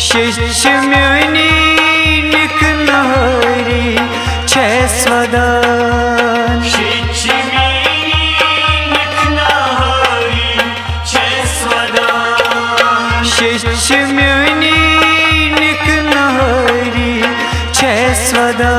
शिष्यम्युनि निकनहरी छे स्वदा शिष्यम्युनि निकनहरी छे स्वदा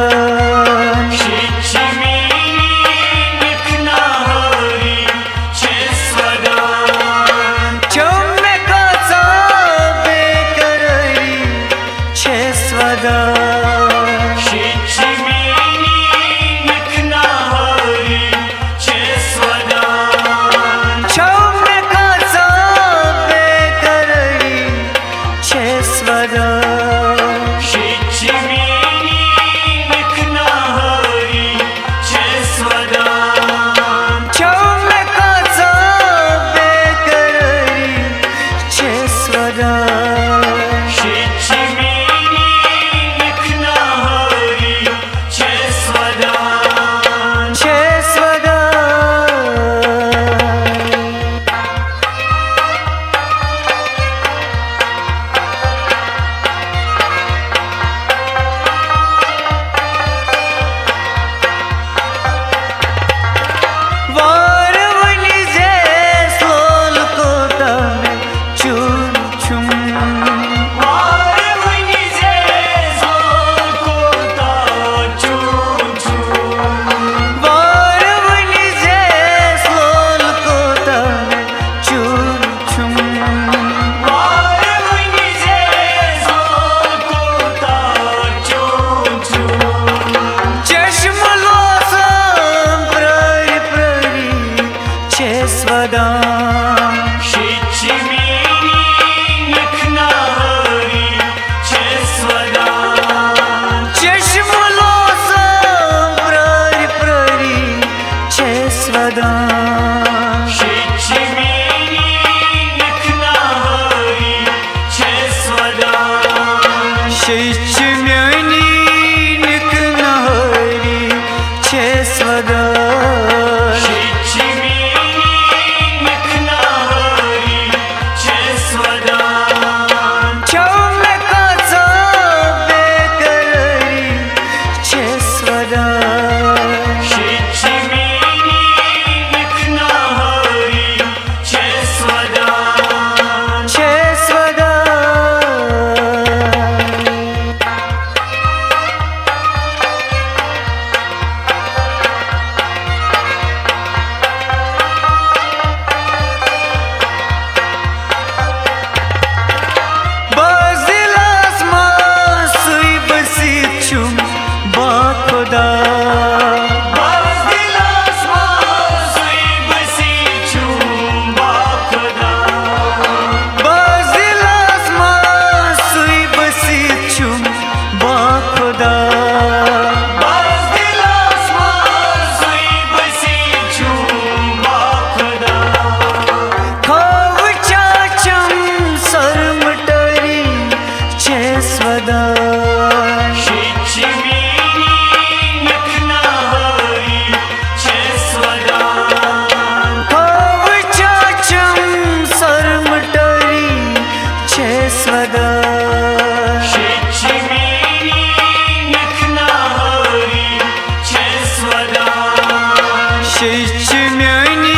शिष्यम्युनि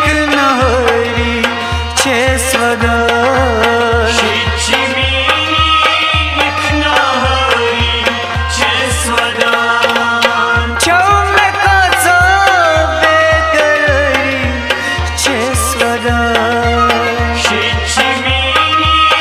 निकनहरी छे स्वदा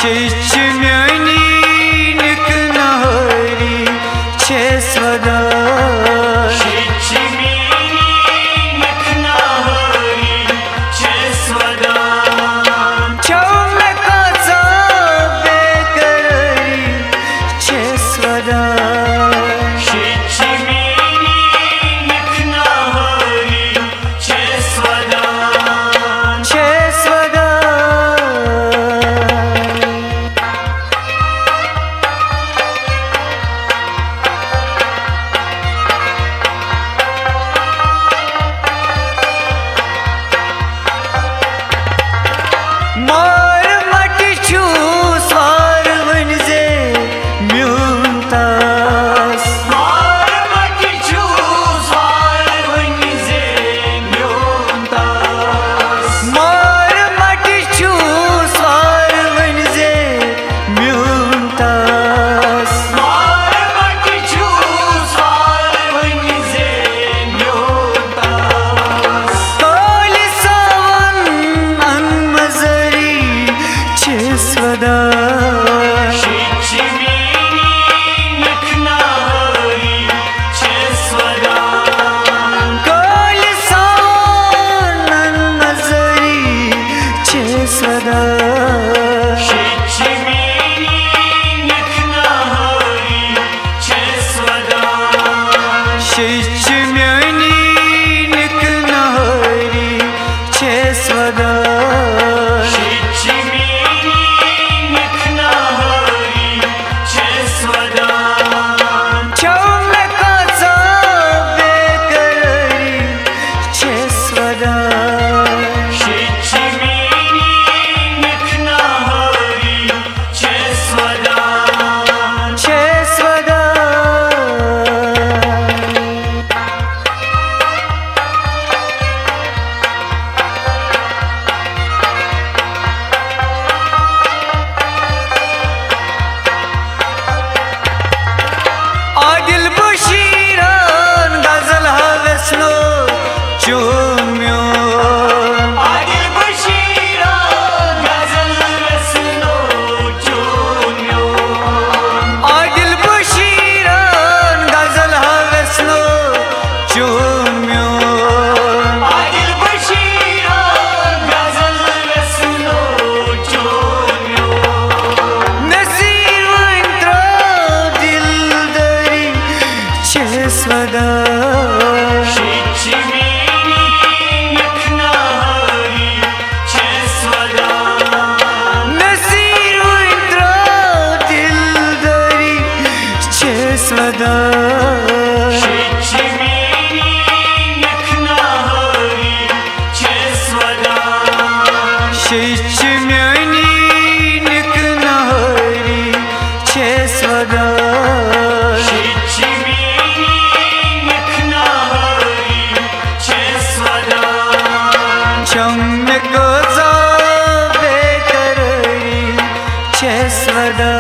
शिच म्यानी निक नहरी छे स्वदा शिच म्यानी निक नहरी छे स्वदा चौम काचा बेकरारी छे स्वदा शिच म्यानी निक नहरी छे स्वदा छे स्वदा मार मटी छू स्वार वनजे म्यूनतास मार मटी छू स्वार वनजे म्यूनतास मार मटी छू स्वार वनजे म्यूनतास मार मटी छू स्वार वनजे म्यूनतास काली सावन अनमजरी छे स्वदा शिच म्यानी निक नहरी छे स्वदा काली सावन अनमजरी छे स्वदा शिच म्यानी निक नहरी छे स्वदा शिच म्यानी निक नहरी छे स्वदा शिच म्यानी निक नहरी छे स्वदा चौम काचा बेकरारी छे स्वदा शिच म्यानी निक नहरी छे स्वदा छे स्वदा आदिल बशीरान गजल हवसनो चूम्यो आदिल बशीरान गजल हवसनो चूम्यो आदिल बशीरान गजल हवसनो चूम्यो आदिल बशीरान गजल हवसनो चूम्यो नसीर वंत्रा दिल दरी छे स्वदा शिच म्यानी निक नहरी छे स्वदा नसीर वंत्रा दिल दरी छे स्वदा शिच म्यानी निक नहरी छे स्वदा शिच म्यानी निक नहरी छे स्वदा शिच म्यानी निक नहरी छे स्वदा चमक बेकरारी छे स्वदा